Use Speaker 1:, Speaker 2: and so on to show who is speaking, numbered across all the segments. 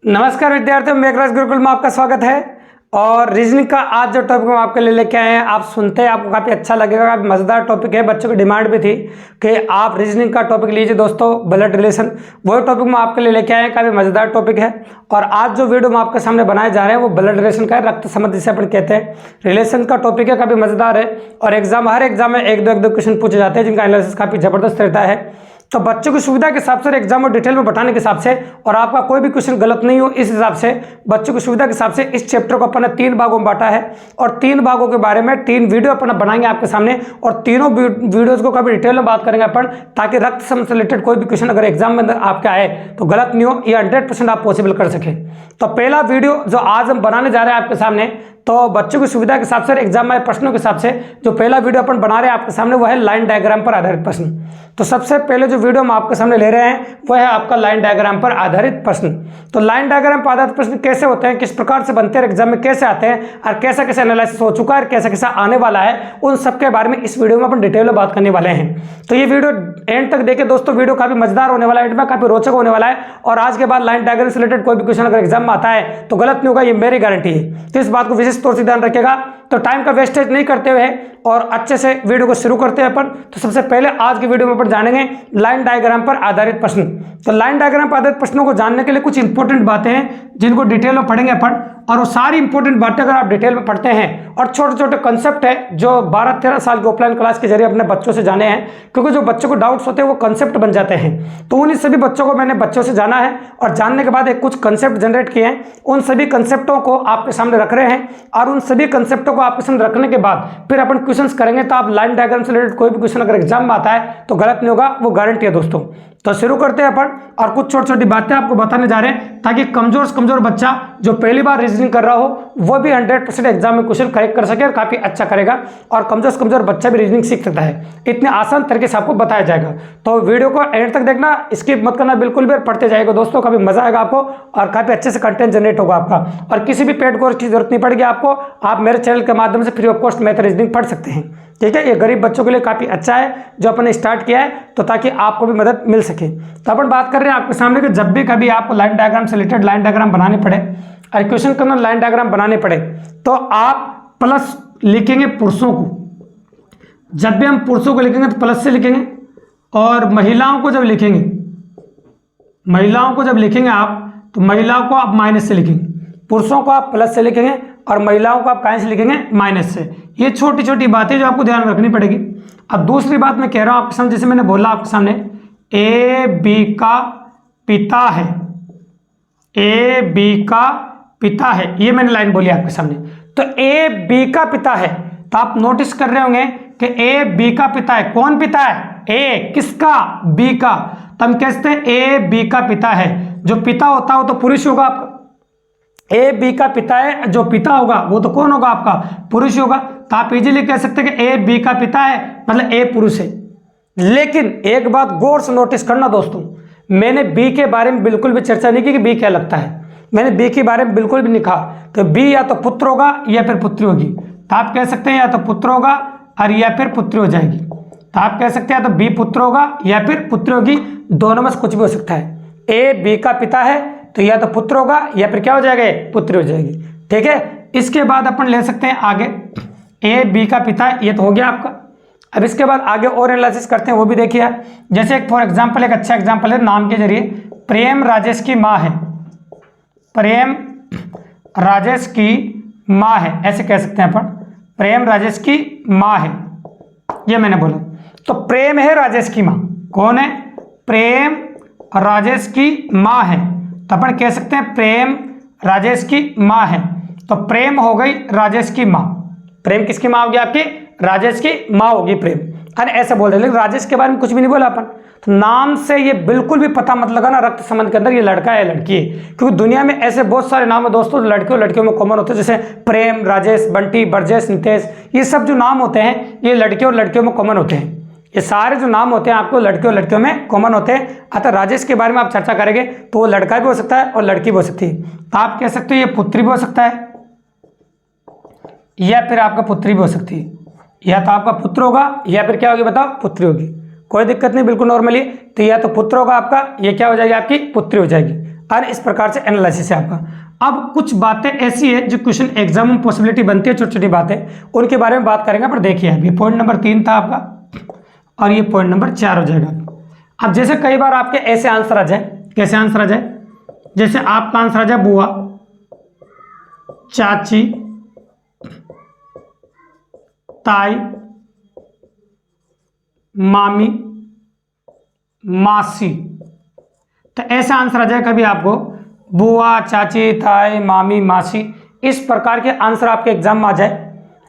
Speaker 1: नमस्कार विद्यार्थियों, मेघराज गुरुकुल में आपका स्वागत है। और रीजनिंग का आज जो टॉपिक हम आपके लिए लेके आए हैं, आप सुनते हैं आपको काफ़ी अच्छा लगेगा। काफ़ी मज़ेदार टॉपिक है, बच्चों की डिमांड भी थी कि आप रीजनिंग का टॉपिक लीजिए दोस्तों, ब्लड रिलेशन। वही टॉपिक हम आपके लिए लेके आए हैं, काफ़ी मज़ेदार टॉपिक है। और आज जो वीडियो हम आपके सामने बनाए जा रहे हैं वो ब्लड रिलेशन का है, रक्त संबंध जिसे अपन कहते हैं। रिलेशन का टॉपिक है, काफ़ी मज़ेदार है। और हर एग्जाम में एक दो क्वेश्चन पूछे जाते हैं जिनका एनालिसिस काफ़ी ज़बरदस्त रहता है। तो बच्चों की सुविधा के हिसाब से एग्जाम में डिटेल में बताने के हिसाब से, और आपका कोई भी क्वेश्चन गलत नहीं हो इस हिसाब से, बच्चों की सुविधा के हिसाब से इस चैप्टर को अपन ने 3 भागों में बांटा है। और 3 भागों के बारे में 3 वीडियो अपन बनाएंगे आपके सामने, और तीनों वीडियोज को काफी डिटेल में बात करेंगे अपन, ताकि रक्त संबंध से रिलेटेड कोई भी क्वेश्चन अगर एग्जाम में आपके आए तो गलत नहीं हो, ये 100% आप पॉसिबल कर सके। तो पहला वीडियो जो आज हम बनाने जा रहे हैं आपके सामने, तो बच्चों की सुविधा के हिसाब से, एग्जाम में प्रश्नों के हिसाब से जो पहला वीडियो अपन बना रहे हैं आपके सामने वो है लाइन डायग्राम पर आधारित प्रश्न। तो सबसे पहले जो वीडियो हम आपके सामने ले रहे हैं वह है आपका लाइन डायग्राम पर आधारित प्रश्न। तो लाइन डायग्राम पर आधारित प्रश्न कैसे होते हैं, किस प्रकार से बनते हैं, एग्जाम में कैसे आते हैं, और कैसा कैसा एनालिसिस हो चुका है और कैसा कैसा आने वाला है, उन सब के बारे में इस वीडियो में अपन डिटेल में बात करने वाले हैं। तो ये वीडियो एंड तक देखें दोस्तों, वीडियो काफी मजेदार होने वाला है, एंड में काफी रोचक होने वाला है। और आज के बाद लाइन डायग्राम से रिलेटेड कोई भी क्वेश्चन अगर एग्जाम में आता है तो गलत नहीं होगा, ये मेरी गारंटी है। तो इस बात को विशेष तौर से ध्यान रखिएगा। तो टाइम का वेस्टेज नहीं करते हुए और अच्छे से वीडियो को शुरू करते हैं अपन। तो सबसे पहले आज की वीडियो में अपन जानेंगे लाइन डायग्राम पर आधारित प्रश्न। तो लाइन डायग्राम पर आधारित प्रश्नों को जानने के लिए कुछ इंपॉर्टेंट बातें हैं जिनको डिटेल में पढ़ेंगे अपन। और वो सारी इंपॉर्टेंट बातें अगर आप डिटेल में पढ़ते हैं, और छोटे छोटे कंसेप्ट है जो 12-13 साल की ऑफलाइन क्लास के जरिए अपने बच्चों से जाने हैं, क्योंकि जो बच्चों को डाउट्स होते हैं वो कंसेप्ट बन जाते हैं। तो उन सभी बच्चों को मैंने बच्चों से जाना है, और जानने के बाद एक कुछ कंसेप्ट जनरेट किए हैं। उन सभी कंसेप्टों को आपके सामने रख रहे हैं, और उन सभी कंसेप्टों को आपके सामने रखने के बाद फिर अपन क्वेश्चन करेंगे। तो आप लाइन डायग्राम से रिलेटेड कोई भी क्वेश्चन अगर एग्जाम में आता है तो गलत नहीं होगा, वो गारंटी है दोस्तों। तो शुरू करते हैं अपन, और कुछ छोटी छोटी बातें आपको बताने जा रहे हैं, ताकि कमजोर से कमजोर बच्चा जो पहली बार रीजनिंग कर रहा हो वो भी 100% एग्जाम में क्वेश्चन करेक्ट कर सके और काफी अच्छा करेगा। और कमजोर से कमजोर बच्चा भी रीजनिंग सीख सकता है, इतने आसान तरीके से आपको बताया जाएगा। तो वीडियो को एंड तक देखना, स्किप मत करना बिल्कुल भी, पढ़ते जाएगा दोस्तों, काफी मजा आएगा आपको और काफी अच्छे से कंटेंट जनरेट होगा आपका। और किसी भी पेड कोर्स की जरूरत नहीं पड़ेगी आपको, आप मेरे चैनल के माध्यम से free of cost math reasoning पढ़ सकते हैं। ठीक है, ये गरीब बच्चों के लिए काफी अच्छा है जो अपन ने स्टार्ट किया है, तो ताकि आपको भी मदद मिल सके। तो अपन बात कर रहे हैं आपके सामने कि जब भी कभी आपको लाइन डायग्राम से रिलेटेड लाइन डायग्राम बनाने पड़े और क्वेश्चन करना लाइन डायग्राम बनाने पड़े, तो आप प्लस लिखेंगे पुरुषों को। जब भी हम पुरुषों को लिखेंगे तो प्लस से लिखेंगे, और महिलाओं को जब लिखेंगे आप, तो महिलाओं को आप माइनस से लिखेंगे। पुरुषों को आप प्लस से लिखेंगे और महिलाओं को आप कहाँ से लिखेंगे, माइनस से। ये छोटी छोटी बातें जो आपको ध्यान रखनी पड़ेगी। अब दूसरी बात मैं कह रहा हूं आपके सामने, जैसे मैंने बोला आपके सामने, ए बी का पिता है, ए बी का पिता है, ये मैंने लाइन बोली आपके सामने। तो ए बी का पिता है, तो आप नोटिस कर रहे होंगे कि ए बी का पिता है। कौन पिता है? ए किसका? बी का। तो हम कहते हैं ए बी का पिता है। जो पिता होता है वो तो पुरुष होगा आपका, ए बी का पिता है, जो पिता होगा वो तो कौन होगा आपका? पुरुष होगा। तो आप इजीली कह सकते हैं कि ए बी का पिता है, मतलब ए पुरुष है। लेकिन एक बात गौर से नोटिस करना दोस्तों, मैंने बी के बारे में बिल्कुल भी चर्चा नहीं की कि बी क्या लगता है। मैंने बी के बारे में बिल्कुल भी नहीं कहा। तो बी या तो पुत्र होगा या फिर पुत्री होगी। तो आप कह सकते हैं या तो पुत्र होगा और या फिर पुत्री हो जाएगी। तो आप कह सकते हैं या तो बी पुत्र होगा या फिर पुत्री होगी, दोनों में से कुछ भी हो सकता है। ए बी का पिता है तो या तो पुत्र होगा या फिर क्या हो जाएगा, पुत्री हो जाएगी। ठीक है, इसके बाद अपन ले सकते हैं आगे, ए बी का पिता है, ये तो हो गया आपका। अब इसके बाद आगे और एनालिसिस करते हैं, वो भी देखिए। जैसे एक फॉर एग्जांपल, एक अच्छा एग्जांपल है नाम के जरिए, प्रेम राजेश की माँ है, प्रेम राजेश की माँ है, ऐसे कह सकते हैं अपन, प्रेम राजेश की माँ है, ये मैंने बोला। तो प्रेम है राजेश की माँ, कौन है? प्रेम राजेश की माँ है। तो अपन कह सकते हैं प्रेम राजेश की माँ है। तो प्रेम हो गई राजेश की माँ। प्रेम किसकी माँ होगी आपकी? राजेश की माँ होगी प्रेम। अरे ऐसे बोल रहे, लेकिन राजेश के बारे में कुछ भी नहीं बोला अपन। तो नाम से ये बिल्कुल भी पता मत लगाना रक्त संबंध के अंदर ये लड़का है लड़की है, क्योंकि दुनिया में ऐसे बहुत सारे नाम है दोस्तों लड़के और लड़कियों में कॉमन होते हैं, जैसे प्रेम, राजेश, बंटी, बरजेश, नितेश, ये सब जो नाम होते हैं ये लड़के और लड़कियों में कॉमन होते हैं। ये सारे जो नाम होते हैं आपको लड़के और लड़कियों में कॉमन होते हैं। अतः राजेश के बारे में आप चर्चा करेंगे तो वो लड़का भी हो सकता है और लड़की भी हो सकती है। तो आप कह सकते हो ये पुत्री भी हो सकता है या फिर आपका पुत्री भी हो सकती है, या तो आपका पुत्र होगा या फिर क्या होगी बताओ, पुत्री होगी। कोई दिक्कत नहीं, बिल्कुल नॉर्मली। तो या तो पुत्र होगा आपका, ये क्या हो जाएगी आपकी पुत्री हो जाएगी। और इस प्रकार से एनालिसिस है आपका। अब कुछ बातें ऐसी है जो क्वेश्चन एग्जाम में पॉसिबिलिटी बनती है, छोटी छोटी बातें, उनके बारे में बात करेंगे। पर देखिए अभी पॉइंट नंबर 3 था आपका और ये पॉइंट नंबर 4 हो जाएगा। अब जैसे कई बार आपके ऐसे आंसर आ जाए, कैसे आंसर आ जाए, जैसे आपका आंसर आ जाए बुआ, चाची, ताई, मामी, मासी, तो ऐसा आंसर आ जाए कभी आपको बुआ, चाची, ताई, मामी, मासी, इस प्रकार के आंसर आपके एग्जाम में आ जाए।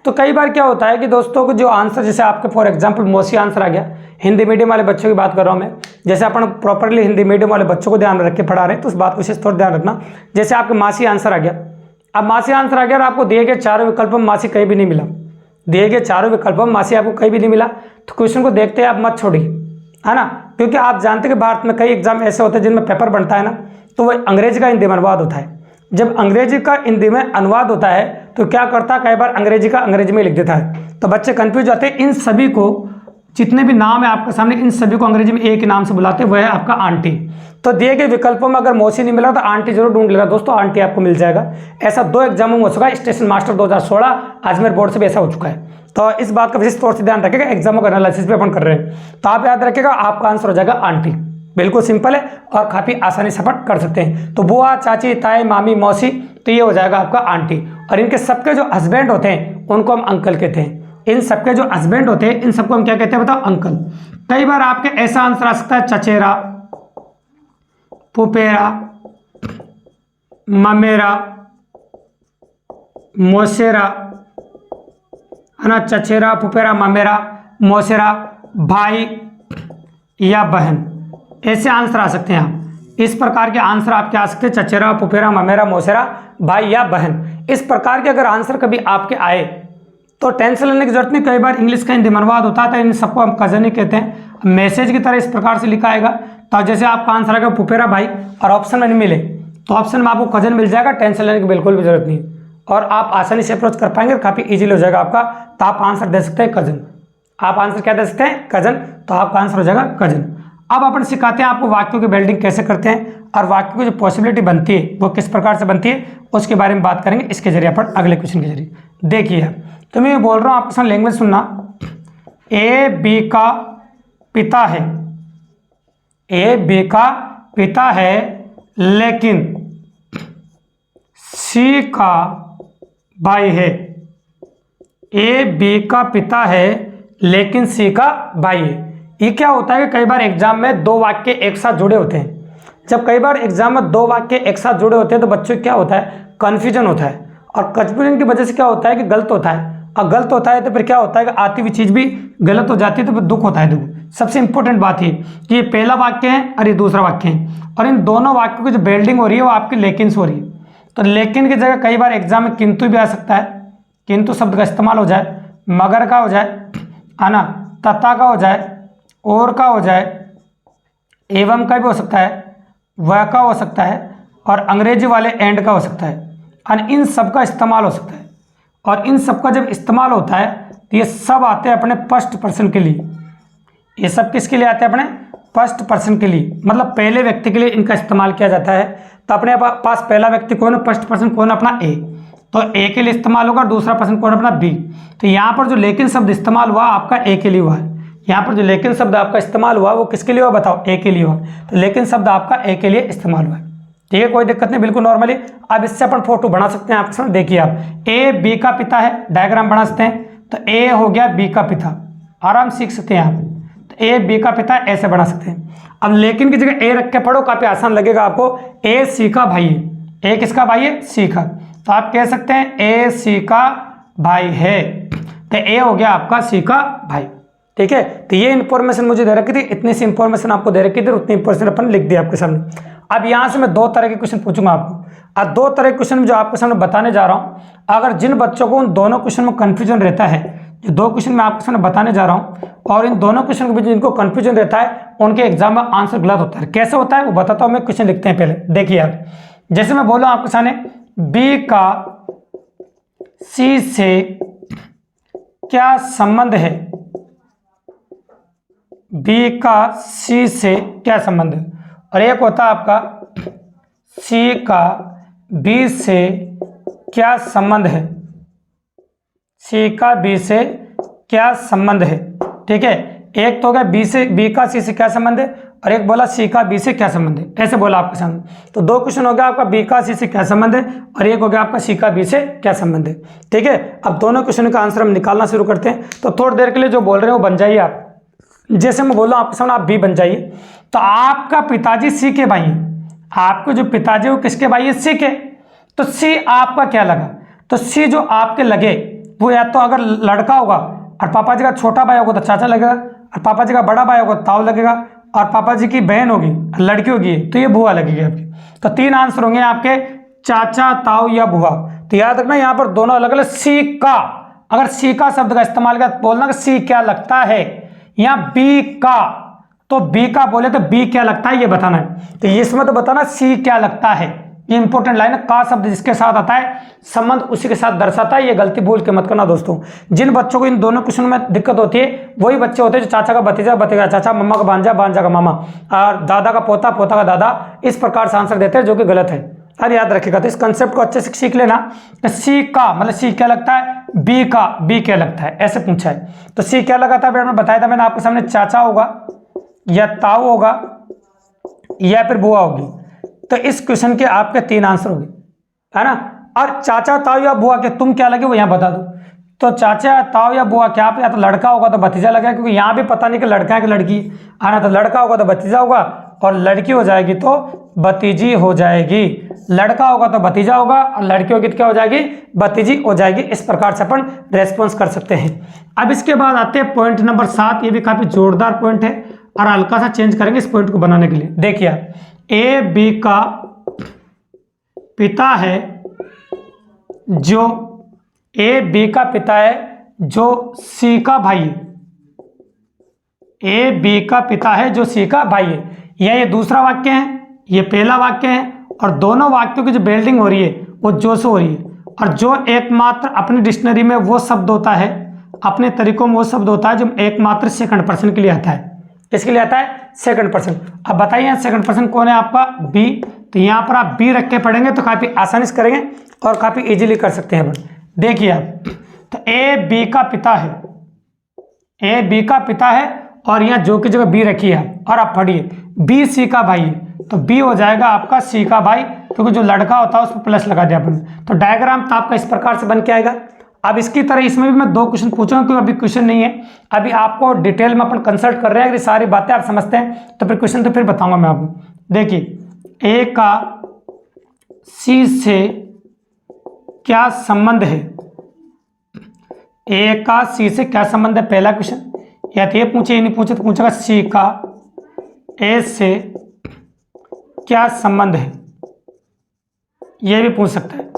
Speaker 1: तो कई बार क्या होता है कि दोस्तों को जो आंसर, जैसे आपके फॉर एग्जांपल मौसी आंसर आ गया, हिंदी मीडियम वाले बच्चों की बात कर रहा हूँ मैं, जैसे अपन प्रॉपरली हिंदी मीडियम वाले बच्चों को ध्यान रख के पढ़ा रहे हैं तो उस बात को विशेष थोड़ा ध्यान रखना। जैसे आपके मासी आंसर आ गया, अब मासी आंसर आ गया और आपको दिए गए चारों विकल्पों में मासी कहीं भी नहीं मिला, दिए गए चारों विकल्पों में मासी आपको कहीं भी नहीं मिला, तो क्वेश्चन को देखते हैं आप मत छोड़िए, है ना, क्योंकि आप जानते हैं कि भारत में कई एग्जाम ऐसे होते हैं जिनमें पेपर बनता है ना, तो वह अंग्रेजी का हिंदी में अनुवाद होता है। जब अंग्रेजी का हिंदी में अनुवाद होता है तो क्या करता है, कई बार अंग्रेजी का अंग्रेजी में लिख देता है, तो बच्चे कंफ्यूज होते हैं। इन सभी को, जितने भी नाम है आपके सामने, इन सभी को अंग्रेजी में एक ही नाम से बुलाते हैं, वह है आपका आंटी। तो दिए गए विकल्पों में अगर मौसी नहीं मिला तो आंटी जरूर ढूंढ लेना दोस्तों, आंटी आपको मिल जाएगा। ऐसा 2 एग्जामों में हो चुका है, स्टेशन मास्टर 2016 अजमेर बोर्ड से भी ऐसा हो चुका है। तो इस बात का विशेष तौर से ध्यान रखिएगा, एग्जामों का एनालिसिस भी अपन कर रहे हैं, तो आप याद रखिएगा आपका आंसर हो जाएगा आंटी। बिल्कुल सिंपल है और काफी आसानी से अपन कर सकते हैं। तो बुआ, चाची, ताई, मामी, मौसी, तो ये हो जाएगा आपका आंटी। और इनके सबके जो हस्बैंड होते हैं उनको हम अंकल कहते हैं। इन सबके जो हस्बैंड होते हैं इन सबको हम क्या कहते हैं बताओ, अंकल। कई बार आपके ऐसा आंसर आ सकता है चचेरा, पुपेरा, ममेरा, मोसेरा, है ना, चचेरा, पुपेरा, ममेरा, मोसेरा, भाई या बहन, ऐसे आंसर आ सकते हैं आप। इस प्रकार के आंसर आपके आ सकते हैं, चचेरा, पुपेरा, ममेरा, मोसेरा, भाई या बहन। इस प्रकार के अगर आंसर कभी आपके आए तो टेंशन लेने की जरूरत नहीं। कई बार इंग्लिश का हिंदी में अनुवाद होता है, इन सबको हम कजन ही कहते हैं। मैसेज की तरह इस प्रकार से लिखा आएगा, तो जैसे आपका आंसर आएगा पुपेरा भाई और ऑप्शन में नहीं मिले तो ऑप्शन में आपको कजन मिल जाएगा, टेंशन लेने की बिल्कुल भी जरूरत नहीं, और आप आसानी से अप्रोच कर पाएंगे, काफी इजीली हो जाएगा आपका। तो आप आंसर दे सकते हैं कजन, आप आंसर क्या दे सकते हैं, कजन, तो आपका आंसर हो जाएगा कजन। अब अपन सिखाते हैं आपको वाक्यों की बिल्डिंग कैसे करते हैं और वाक्यों की जो पॉसिबिलिटी बनती है वो किस प्रकार से बनती है, उसके बारे में बात करेंगे इसके जरिए अपन अगले क्वेश्चन के जरिए। देखिए तो मैं बोल रहा हूं आपके साथ, लैंग्वेज सुनना। ए बी का पिता है, ए बी का पिता है लेकिन सी का भाई है। ए बी का पिता है लेकिन सी का भाई है। ये क्या होता है कि कई बार एग्जाम में 2 वाक्य एक साथ जुड़े होते हैं। जब कई बार एग्जाम में 2 वाक्य एक साथ जुड़े होते हैं तो बच्चों को क्या होता है, कन्फ्यूजन होता है, और कन्फ्यूजन की वजह से क्या होता है कि गलत होता है, और गलत होता है तो फिर क्या होता है कि आती हुई चीज भी गलत हो जाती है, तो फिर दुख होता है। दुख सबसे इंपॉर्टेंट बात है कि ये पहला वाक्य है और ये दूसरा वाक्य है, और इन दोनों वाक्यों की जो बिल्डिंग हो रही है वो आपकी लेकिन से हो रही है। तो लेकिन की जगह कई बार एग्जाम में किंतु भी आ सकता है, किंतु शब्द का इस्तेमाल हो जाए, मगर का हो जाए, है ना, तथा का हो जाए, और का हो जाए, एवं का भी हो सकता है, वह का हो सकता है, और अंग्रेजी वाले एंड का हो सकता है, और इन सब का इस्तेमाल हो सकता है। और इन सब का जब इस्तेमाल होता है तो ये सब आते हैं अपने फर्स्ट पर्सन के लिए। ये सब किसके लिए आते हैं, अपने फर्स्ट पर्सन के लिए, मतलब पहले व्यक्ति के लिए इनका इस्तेमाल किया जाता है। तो अपने पास पहला व्यक्ति कौन है, फर्स्ट पर्सन कौन है, अपना ए, तो ए के लिए इस्तेमाल होगा, और दूसरा पर्सन कौन है, अपना बी। तो यहाँ पर जो लेकिन शब्द इस्तेमाल हुआ आपका ए के लिए हुआ है। यहाँ पर जो लेकिन शब्द आपका इस्तेमाल हुआ वो किसके लिए हुआ बताओ, ए के लिए हुआ। तो लेकिन शब्द आपका ए के लिए इस्तेमाल हुआ है, ठीक है, कोई दिक्कत नहीं, बिल्कुल नॉर्मली। अब इससे अपन फोटो बना सकते हैं आपके सामने, देखिए आप, ए बी का पिता है, डायग्राम बना सकते हैं। तो ए हो गया बी का पिता, आराम सीख सकते हैं आप। तो ए बी का पिता ऐसे बना सकते हैं। अब लेकिन की जगह ए रख के पढ़ो, काफी आसान लगेगा आपको। ए सी का भाई है, ए किसका भाई है, सी का, तो आप कह सकते हैं ए सी का भाई है। तो ए हो गया आपका सी का भाई, ठीक है। तो ये इंफॉर्मेशन मुझे दे रखी थी, इतनी सी इंफॉर्मेशन आपको दे रखी थी, उतनी इंफॉर्मेशन अपन लिख दी आपके सामने। अब यहाँ से मैं 2 तरह के क्वेश्चन पूछूंगा आपको, और 2 तरह के क्वेश्चन जो आपके सामने बताने जा रहा हूँ, अगर जिन बच्चों को उन दोनों क्वेश्चन में कंफ्यूजन रहता है, जो 2 क्वेश्चन मैं आपके सामने बताने जा रहा हूँ, और इन दोनों क्वेश्चन के बीच जिनको कंफ्यूजन रहता है उनके एग्जाम में आंसर गलत होता है। कैसे होता है वो बताता हूँ मैं, क्वेश्चन लिखते हैं पहले। देखिए आप, जैसे मैं बोला आपके सामने, बी का सी से क्या संबंध है, बी का सी से क्या संबंध है, और एक होता है आपका सी का बी से क्या संबंध है, सी का बी से क्या संबंध है। ठीक है, एक तो हो गया बी का सी से क्या संबंध है, और एक बोला सी का बी से क्या संबंध है, ऐसे बोला आपके सामने। तो दो क्वेश्चन हो गया आपका बी का सी से क्या संबंध है, और एक हो गया आपका सी का बी से क्या संबंध है। ठीक है, अब दोनों क्वेश्चन का आंसर हम निकालना शुरू करते हैं। तो थोड़ी देर के लिए जो बोल रहे हैं वो बन जाइए आप, जैसे मैं बोल रहा हूँ आपके सामने आप बी बन जाइए। तो आपका पिताजी सी के भाई हैं, आपके जो पिताजी वो किसके भाई है, सी के। तो सी आपका क्या लगा, तो सी जो आपके लगे वो या तो अगर लड़का होगा और पापा जी का छोटा भाई होगा तो चाचा लगेगा, और पापा जी का बड़ा भाई होगा तो ताऊ लगेगा, और पापा जी की बहन होगी लड़की होगी तो ये बुआ लगेगी आपकी। तो तीन आंसर होंगे आपके, चाचा, ताऊ या बुआ। तो याद रखना यहाँ पर दोनों अलग अलग। सी का, अगर सी का शब्द का इस्तेमाल किया बोलना कि सी क्या लगता है, या बी का, तो बी का बोले तो बी क्या लगता है ये बताना है। तो इसमें तो बताना सी क्या लगता है, ये इंपॉर्टेंट लाइन है। का शब्द जिसके साथ आता है संबंध उसी के साथ दर्शाता है, ये गलती भूल के मत करना दोस्तों। जिन बच्चों को इन दोनों क्वेश्चन में दिक्कत होती है वही बच्चे होते हैं जो चाचा का भतीजा, भतीजा चाचा, मम्मा का भांजा, भांजा का मामा, और दादा का पोता, पोता का दादा, इस प्रकार से आंसर देते हैं, जो कि गलत है। अरे याद रखिएगा, तो इस कंसेप्ट को अच्छे से सीख लेना। सी का मतलब सी क्या लगता है, बी का बी क्या लगता है, ऐसे पूछा है। तो सी क्या लगा था मैंने बताया था, मैंने आपके सामने चाचा होगा या ताऊ होगा या फिर बुआ होगी। तो इस क्वेश्चन के आपके तीन आंसर होंगे, है ना। और चाचा, ताऊ या बुआ के तुम क्या लगे वो यहाँ बता दो। तो चाचा, ताऊ या बुआ क्या, या तो लड़का होगा तो भतीजा लगेगा, क्योंकि यहाँ भी पता नहीं कि लड़का है कि लड़की, है ना। तो लड़का होगा तो भतीजा होगा, और लड़की हो जाएगी तो भतीजी हो जाएगी। लड़का होगा तो भतीजा होगा, और लड़की होगी तो क्या हो जाएगी, भतीजी हो जाएगी। इस प्रकार से अपन रेस्पॉन्स कर सकते हैं। अब इसके बाद आते हैं पॉइंट नंबर 7। ये भी काफी जोरदार पॉइंट है, और हल्का सा चेंज करेंगे इस पॉइंट को बनाने के लिए। देखिए, ए बी का पिता है जो, ए बी का पिता है जो सी का भाई है, ए बी का पिता है जो सी का भाई है। ये दूसरा वाक्य है, ये पहला वाक्य है, और दोनों वाक्यों की जो बिल्डिंग हो रही है वो जो से हो रही है। और जो एकमात्र अपनी डिक्शनरी में वो शब्द होता है, अपने तरीकों में वो शब्द होता है जो एकमात्र सेकंड पर्सन के लिए आता है। किसके लिए आता है, सेकंड पर्सन। अब बताइए सेकंड पर्सन कौन है आपका, बी। तो यहाँ पर आप बी रख के पढ़ेंगे तो काफी आसानी से करेंगे और काफी इजीली कर सकते हैं। देखिए आप, तो ए बी का पिता है, ए बी का पिता है, और यहाँ जो की जगह बी रखी है, और आप पढ़िए बी सी का भाई है, तो बी हो जाएगा आपका सी का भाई, क्योंकि जो लड़का होता है उस पर प्लस लगा दिया अपन। तो डायग्राम तो आपका इस प्रकार से बन के आएगा। अब इसकी तरह इसमें भी मैं दो क्वेश्चन पूछूंगा, क्योंकि अभी क्वेश्चन नहीं है, अभी आपको डिटेल में अपन कंसल्ट कर रहे हैं। अगर सारी बातें आप समझते हैं तो फिर क्वेश्चन तो फिर बताऊंगा मैं आपको। देखिए, ए का सी से क्या संबंध है, ए का सी से क्या संबंध है, पहला क्वेश्चन। या तो ये पूछे, नहीं पूछे तो पूछेगा सी का ए से क्या संबंध है, ये भी पूछ सकता है।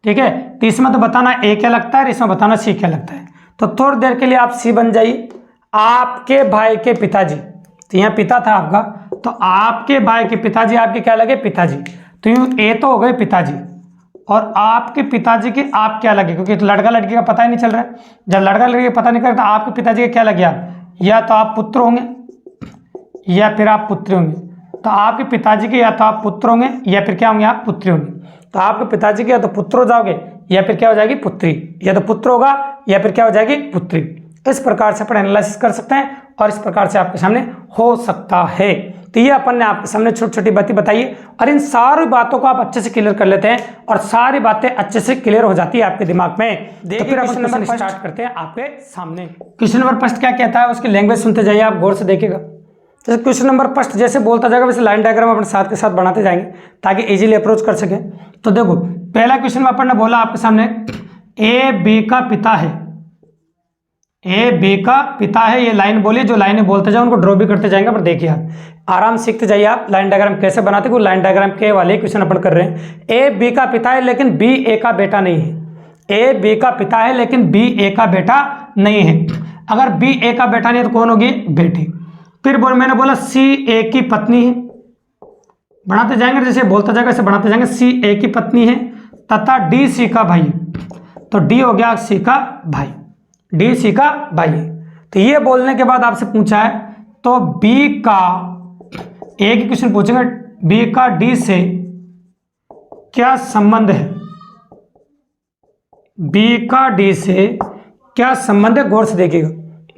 Speaker 1: ठीक है, तो इसमें तो बताना ए क्या लगता है, इसमें बताना सी क्या लगता है। तो थोड़ी देर के लिए आप सी बन जाइए। आपके भाई के पिताजी, तो यहाँ पिता था आपका, तो आपके भाई के पिताजी आपके क्या लगे, पिताजी। तो यूँ ए तो हो गए पिताजी, और आपके पिताजी के आप क्या लगे, क्योंकि तो लड़का लड़की का पता ही नहीं चल रहा है। जब लड़का लड़की का पता नहीं करता, आपके पिताजी के क्या लगे आप, या तो आप पुत्र होंगे या फिर आप पुत्री होंगे। तो आपके पिताजी के या तो आप पुत्र होंगे या फिर क्या होंगे, आप पुत्री होंगे। तो आपके पिताजी के या तो पुत्र हो जाओगे या फिर क्या हो जाएगी, पुत्री। या तो पुत्र होगा या फिर क्या हो जाएगी, पुत्री। इस प्रकार से अपन एनालिसिस कर सकते हैं, और इस प्रकार से आपके सामने हो सकता है। तो ये अपन ने आपके सामने छोटी छोटी बातें बताई, और इन सारी बातों को आप अच्छे से क्लियर कर लेते हैं, और सारी बातें अच्छे से क्लियर हो जाती है आपके दिमाग में। देखिए, फिर अपन क्वेश्चन स्टार्ट करते हैं आपके सामने। क्वेश्चन नंबर फर्स्ट क्या कहता है, उसकी लैंग्वेज सुनते जाइए, आप गौर से देखिएगा। जैसे क्वेश्चन नंबर फर्स्ट जैसे बोलता जाएगा वैसे लाइन डायग्राम अपन साथ के साथ बनाते जाएंगे, ताकि इजीली अप्रोच कर सके। तो देखो, पहला क्वेश्चन में अपन ने बोला आपके सामने, ए बी का पिता है, ए बी का पिता है। ये लाइन बोलिए, जो लाइनें बोलते जाए उनको ड्रॉ भी करते जाएंगे। पर देखिए आप आराम सीखते जाइए, आप लाइन डायग्राम कैसे बनाते, क्योंकि लाइन डायग्राम के वाले क्वेश्चन अपन कर रहे हैं। ए बी का पिता है लेकिन बी ए का बेटा नहीं है। ए बी का पिता है लेकिन बी ए का बेटा नहीं है। अगर बी ए का बेटा नहीं है तो कौन होगी, बेटी। फिर मैंने बोला सी ए की पत्नी है, बढ़ाते जाएंगे जैसे बोलता जाएगा ऐसे बढ़ाते जाएंगे। सी ए की पत्नी है तथा डी सी का भाई है। तो डी हो गया सी का भाई, डी सी का भाई है। तो ये बोलने के बाद आपसे पूछा है, तो बी का, एक ही क्वेश्चन पूछेंगे, बी का डी से क्या संबंध है, बी का डी से क्या संबंध है, गौर से देखिएगा,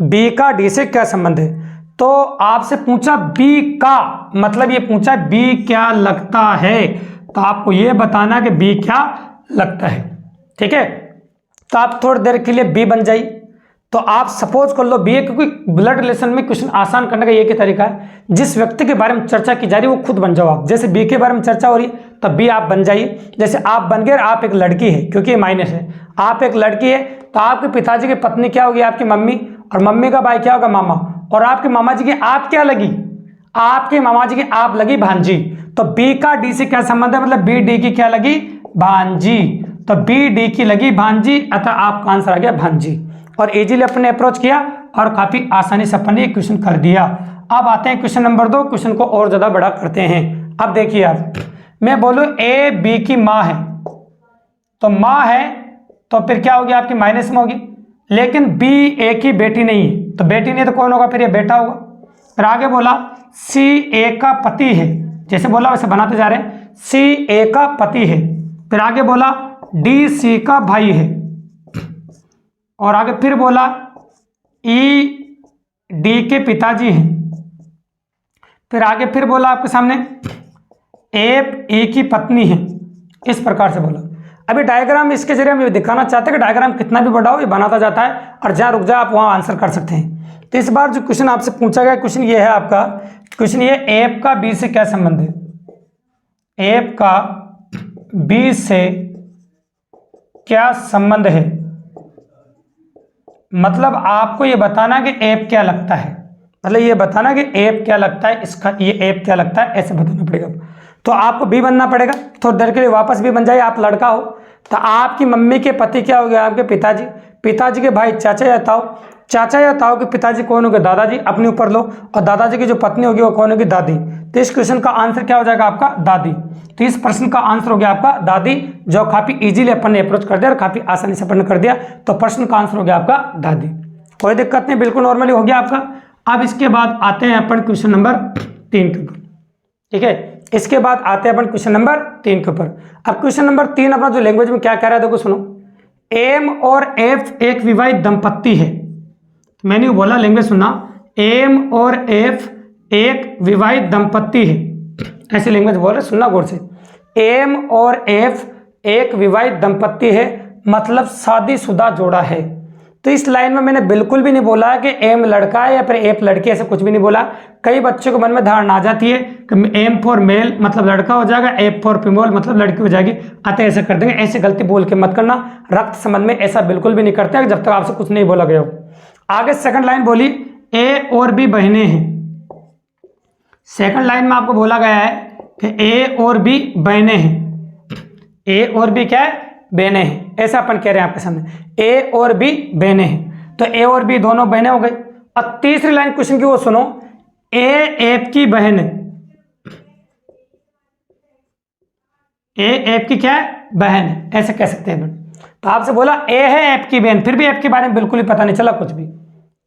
Speaker 1: बी का डी से क्या संबंध है। तो आपसे पूछा बी का मतलब ये पूछा बी क्या लगता है, तो आपको ये बताना कि बी क्या लगता है। ठीक है, तो आप थोड़ी देर के लिए बी बन जाइए। तो आप सपोज कर लो बी है, क्योंकि ब्लड रिलेशन में क्वेश्चन आसान करने का एक ही तरीका है, जिस व्यक्ति के बारे में चर्चा की जा रही है वो खुद बन जाओ आप। जैसे बी के बारे में चर्चा हो रही है तो बी आप बन जाइए। जैसे आप बन गए, आप एक लड़की है, क्योंकि ये माइनस है, आप एक लड़की है, तो आपके पिताजी की पत्नी क्या होगी, आपकी मम्मी, और मम्मी का भाई क्या होगा, मामा, और आपके मामा जी की आप क्या लगी, आपके मामा जी की आप लगी भांजी। तो बी का डी से क्या संबंध है, मतलब बी डी की क्या लगी, भांजी। तो बी डी की लगी भांजी, अतः आपका आंसर आ गया भांजी। और इजीली अपने अप्रोच किया और काफी आसानी से अपन ने क्वेश्चन कर दिया। अब आते हैं क्वेश्चन नंबर 2, क्वेश्चन को और ज्यादा बड़ा करते हैं। अब देखिए आप, मैं बोलूं ए बी की माँ है, तो माँ है तो फिर क्या होगी, आपकी माइनस में होगी। लेकिन बी ए की बेटी नहीं है, तो बेटी नहीं तो कौन होगा, फिर ये बेटा होगा। फिर आगे बोला सी ए का पति है, जैसे बोला वैसे बनाते जा रहे हैं, सी ए का पति है। फिर आगे बोला डी सी का भाई है, और आगे फिर बोला ई डी के पिताजी हैं। फिर आगे फिर बोला आपके सामने एफ ई की पत्नी है। इस प्रकार से बोला। अभी डायग्राम इसके जरिए हम ये दिखाना चाहते हैं कि डायग्राम कितना भी बड़ा हो ये बनाता जाता है, और जहाँ रुक जाए आप वहाँ आंसर कर सकते हैं। तो इस बार जो क्वेश्चन आपसे पूछा गया क्वेश्चन ये है आपका, क्वेश्चन ये एफ का बी से क्या संबंध है, एफ का बी से क्या संबंध है। मतलब आपको ये बताना कि एप क्या लगता है, मतलब ये बताना कि एप क्या लगता है, इसका ये एप क्या लगता है, ऐसे बताना पड़ेगा। तो आपको बी बनना पड़ेगा, थोड़ी देर के लिए वापस बी बन जाए। आप लड़का हो तो आपकी मम्मी के पति क्या हो गया, आपके पिताजी, पिताजी के भाई चाचा या ताऊ, चाचा या ताऊ के पिताजी कौन हो गए, दादाजी, अपने ऊपर लो, और दादाजी की जो पत्नी होगी वो कौन होगी, दादी। तो इस क्वेश्चन का आंसर क्या हो जाएगा आपका, दादी। तो इस प्रश्न का आंसर हो गया आपका दादी, जो काफी इजीली अपन ने अप्रोच कर दिया और काफी आसानी से अपन ने कर दिया। तो प्रश्न का आंसर हो गया आपका दादी, कोई दिक्कत नहीं, बिल्कुल नॉर्मली हो गया आपका। अब इसके बाद आते हैं अपन क्वेश्चन नंबर 3 के ऊपर। ठीक है, इसके बाद आते हैं अपन क्वेश्चन नंबर 3 के ऊपर। अब क्वेश्चन नंबर 3 अपना जो लैंग्वेज में क्या कह रहा है देखो सुनो, एम और एफ एक विवाहित दंपत्ति है। मैंने बोला लैंग्वेज सुनना, एम और एफ एक विवाहित दंपत्ति है, ऐसी लैंग्वेज बोल रहे, सुनना गौर से। एम और एफ एक विवाहित दंपत्ति है, मतलब शादीशुदा जोड़ा है। तो इस लाइन में मैंने बिल्कुल भी नहीं बोला है कि एम लड़का है या फिर एफ लड़की, ऐसे कुछ भी नहीं बोला। कई बच्चों को मन में धारणा आ जाती है कि एम फॉर मेल मतलब लड़का हो जाएगा, एफ फॉर फीमेल मतलब लड़की हो जाएगी, अतः ऐसे कर देंगे। ऐसे गलती बोल के मत करना, रक्त संबंध में ऐसा बिल्कुल भी नहीं करते जब तक आपसे कुछ नहीं बोला गया हो। आगे सेकंड लाइन बोली ए और बी बहनें हैं। सेकंड लाइन में आपको बोला गया है कि ए और बी बहनें हैं, ए और बी क्या है, बहनें हैं, ऐसा अपन कह रहे हैं आपके सामने, ए और बी बहनें हैं। तो ए और बी दोनों बहनें हो गई। अब तीसरी लाइन क्वेश्चन की वो सुनो, ए एफ की बहन है, ए एफ की क्या है, बहन है, ऐसे कह सकते हैं। तो आपसे बोला ए है एफ की बहन, फिर भी एफ के बारे में बिल्कुल ही पता नहीं चला कुछ भी।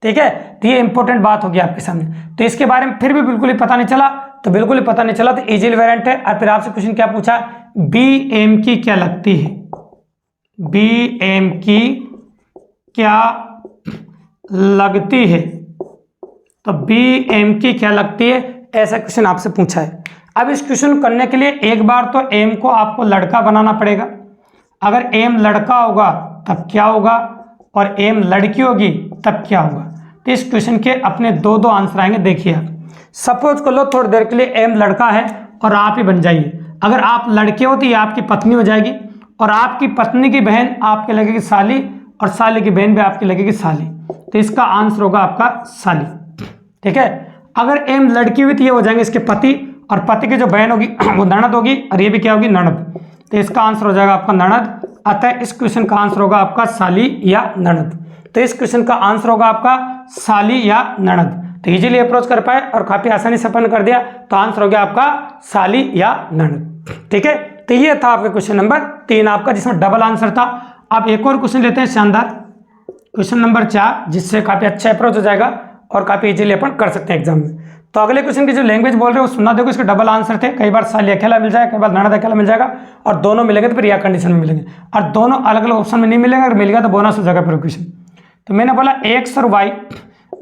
Speaker 1: ठीक है, तो ये इंपॉर्टेंट बात होगी आपके सामने। तो इसके बारे में फिर भी बिल्कुल ही पता नहीं चला, तो बिल्कुल ही पता नहीं चला तो इजीली वेरिएंट है। और फिर आपसे क्वेश्चन क्या पूछा, बी एम की क्या लगती है, बी एम की क्या लगती है। तो बी एम की क्या लगती है, ऐसा क्वेश्चन आपसे पूछा है। अब इस क्वेश्चन करने के लिए एक बार तो एम को आपको लड़का बनाना पड़ेगा। अगर एम लड़का होगा तब क्या होगा, और एम लड़की होगी तब क्या होगा। तो इस क्वेश्चन के अपने दो आंसर आएंगे। देखिए आप सपोज कर लो थोड़ी देर के लिए एम लड़का है और आप ही बन जाइए। अगर आप लड़के हो तो ये आपकी पत्नी हो जाएगी, और आपकी पत्नी की बहन आपके लगेगी साली, और साली की बहन भी आपकी लगेगी साली। तो इसका आंसर होगा आपका साली। ठीक है, अगर एम लड़की हुई तो ये हो जाएंगे इसके पति, और पति की जो बहन होगी वो ननद होगी, और ये भी क्या होगी, ननद। तो इसका आंसर हो जाएगा आपका ननद। अतः इस क्वेश्चन का आंसर होगा आपका साली या ननद। तो इस क्वेश्चन का आंसर होगा आपका साली या ननद। तो इजीली अप्रोच कर पाए और काफी आसानी से अपन कर दिया, तो आंसर हो गया आपका साली या ननद। ठीक है, तो ये था आपका क्वेश्चन नंबर 3 आपका, जिसमें डबल आंसर था। अब एक और क्वेश्चन लेते हैं शानदार, क्वेश्चन नंबर 4, जिससे काफी अच्छा अप्रोच हो जाएगा। और काफ़ी इजीली अपन कर सकते हैं एग्जाम में। तो अगले क्वेश्चन की जो लैंग्वेज बोल रहे हो सुनना, देखो इसके डबल आंसर थे, कई बार साली अकेला मिल जाएगा, कई बार ननद अकेला मिल जाएगा, और दोनों मिलेंगे तो फिर या कंडीशन में मिलेंगे, और दोनों अलग अलग ऑप्शन में नहीं मिलेंगे, अगर मिल गया तो बोनस हो जाएगा पूरा क्वेश्चन। तो मैंने बोला एक्स और वाई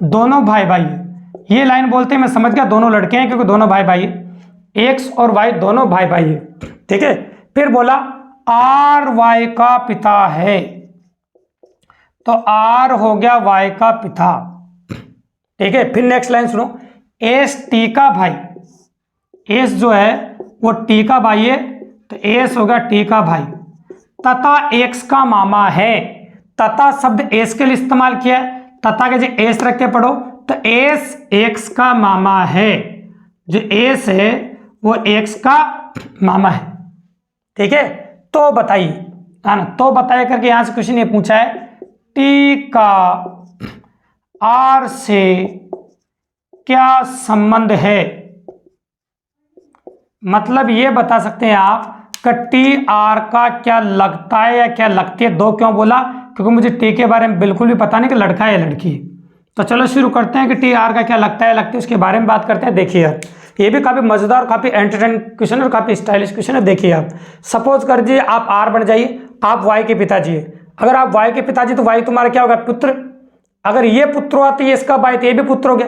Speaker 1: दोनों भाई भाई है, ये लाइन बोलते हैं मैं समझ गया दोनों लड़के हैं क्योंकि दोनों भाई भाई है, एक्स और वाई दोनों भाई भाई है, ठीक है। फिर बोला आर वाई का पिता है, तो आर हो गया वाई का पिता, ठीक है। फिर नेक्स्ट लाइन सुनो, एस टी का भाई, एस जो है वो टी का भाई है, तो एस होगा टी का भाई, तथा एक्स का मामा है, तथा शब्द एस के लिए इस्तेमाल किया है, तथा के जो एस रख के पढ़ो तो एस एक्स का मामा है, जो एस है वो एक्स का मामा है, ठीक है। तो बताइए, है ना, तो बताइए करके यहां से क्वेश्चन ये पूछा है, टी का आर से क्या संबंध है, मतलब ये बता सकते हैं आप कि टी आर का क्या लगता है या क्या लगती है। दो क्यों बोला, क्योंकि मुझे टी के बारे में बिल्कुल भी पता नहीं कि लड़का है या लड़की है। तो चलो शुरू करते हैं कि टी आर का क्या लगता है लगती है, उसके बारे में बात करते हैं। देखिए यार, ये भी काफ़ी मज़ेदार, काफ़ी एंटरटेन क्वेश्चन और काफ़ी स्टाइलिश क्वेश्चन है। देखिए आप, सपोज कर दीजिए आप आर बन जाइए, आप वाई के पिताजी है। अगर आप वाई के पिताजी तो वाई तुम्हारा क्या होगा, पुत्र। अगर ये पुत्र हुआ तो ये इसका भाई, तो ये भी पुत्र हो गया।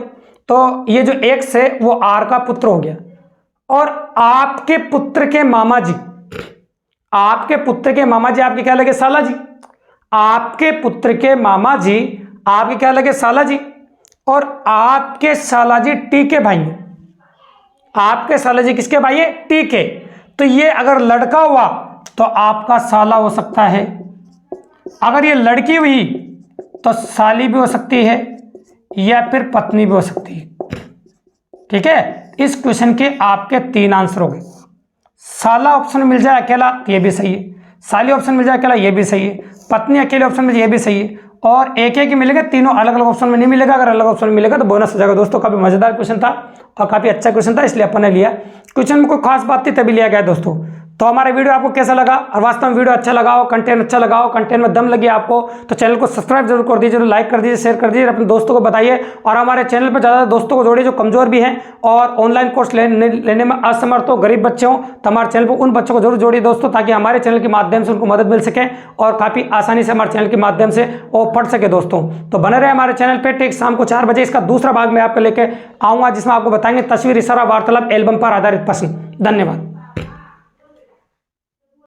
Speaker 1: तो ये जो एक्स है वो आर का पुत्र हो गया। और आपके पुत्र के मामा जी, आपके पुत्र के मामा जी आपके क्या लगे, साला जी। आपके पुत्र के मामा जी आपके क्या लगे, साला जी। और आपके साला जी टी के भाई हैं। आपके साला जी किसके भाई है, टी के। तो ये अगर लड़का हुआ तो आपका साला हो सकता है, अगर ये लड़की हुई तो साली भी हो सकती है या फिर पत्नी भी हो सकती है, ठीक है। इस क्वेश्चन के आपके 3 आंसर हो गए। साला ऑप्शन मिल जाए अकेला तो ये भी सही है, साली ऑप्शन मिल जाए अकेला ये भी सही है, पत्नी अकेले ऑप्शन में ये भी सही है, और एक एक ही मिलेगा, तीनों अलग अलग ऑप्शन में नहीं मिलेगा। अगर अलग ऑप्शन मिलेगा तो बोनस हो जाएगा। दोस्तों काफी मजेदार क्वेश्चन था और काफी अच्छा क्वेश्चन था, इसलिए अपन ने लिया। क्वेश्चन में कोई खास बात थी तभी लिया गया दोस्तों। तो हमारा वीडियो आपको कैसा लगा, और वास्तव में वीडियो अच्छा लगा हो, कंटेंट अच्छा लगा हो, कंटेंट में दम लगी आपको, तो चैनल को सब्सक्राइब जरूर कर दीजिए, लाइक कर दीजिए, शेयर कर दीजिए, अपने दोस्तों को बताइए। और हमारे चैनल पर ज़्यादा दोस्तों को जोड़िए जो कमजोर भी हैं और ऑनलाइन कोर्स लेने में असमर्थ हो, गरीब बच्चे हों, तो हमारे चैनल पर उन बच्चों को जरूर जोड़िए दोस्तों, ताकि हमारे चैनल के माध्यम से उनको मदद मिल सके और काफ़ी आसानी से हमारे चैनल के माध्यम से वो पढ़ सके दोस्तों। तो बने रहे हमारे चैनल पर। ठीक शाम को 4 बजे इसका दूसरा भाग मैं आपको लेकर आऊँगा, जिसमें आपको बताएंगे तस्वीर, इशारा, वार्तालाप एल्बम पर आधारित प्रश्न। धन्यवाद।